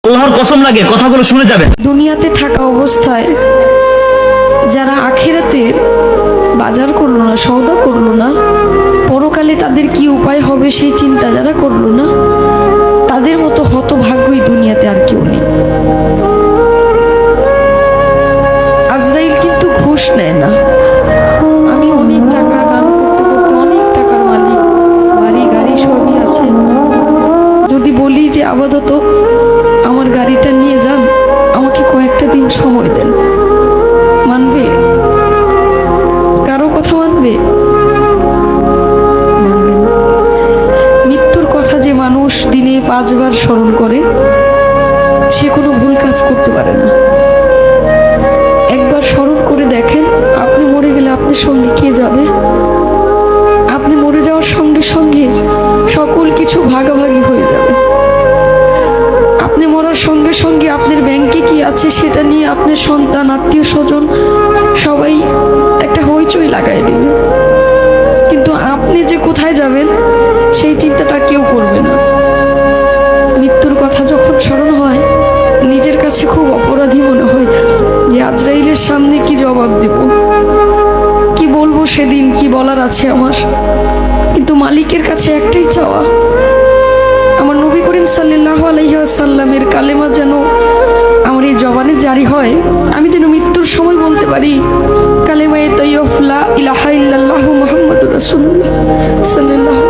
আল্লাহর কসম লাগে কথাগুলো শুনে যাবেন। দুনিয়াতে থাকা অবস্থায় যারা আখিরাতে বাজার করলো না, সওদা করলো না, পরকালে তাদের কি উপায় হবে সেই চিন্তা যারা করলো না, তাদের মতো হতভাগ্যই দুনিয়াতে আর কেউ নেই। আজরাইল কিন্তু ঘুষ নেয় না। আমি অনেক টাকা গান করতে করতে অনেক টাকার মালিক, বাড়ি গাড়ি সবই আছে, যদি বলি যে আপাতত আমার গাড়িটা নিয়ে যান, আমাকে কয়েকটা দিন সময় দেন, মানবে? কারো কথা মানবে? মানবে না। মৃত্যুর কথা যে মানুষ দিনে 5 বার স্মরণ করে, সে কোনো ভুল কাজ করতে পারে না। একবার স্মরণ করে দেখেন, আপনি মরে গেলে আপনার সঙ্গে কে যাবে? আপনি মরে যাওয়ার সঙ্গে সঙ্গে সকল কিছু ভাগাভাগি হয়ে যাবে। আপনি মরার সঙ্গে সঙ্গে আপনার ব্যাংকে কি আছে সেটা নিয়ে আপনার সন্তান, আত্মীয় স্বজন সবাই একটা হইচই লাগাই দেবে, কিন্তু আপনি যে কোথায় যাবেন সেই চিন্তাটা কেউ করবে না। মৃত্যুর কথা যখন স্মরণ হয়, নিজের কাছে খুব অপরাধী মনে হয় যে আজরাইলের সামনে কি জবাব দেব, কি বলবো, সেদিন কি বলার আছে আমার। কিন্তু মালিকের কাছে একটাই চাওয়া, আমার নবী করিম সাল্লাল্লাহু আলাইহি ওয়াসাল্লামের কালেমা যেন আমার এই জবানে জারি হয়, আমি যেন মৃত্যুর সময় বলতে পারি কালেমায়ে তাইয়্যিবা লা ইলাহা ইল্লাল্লাহু মুহাম্মাদুর রাসূলুল্লাহ সাল্লাল্লাহু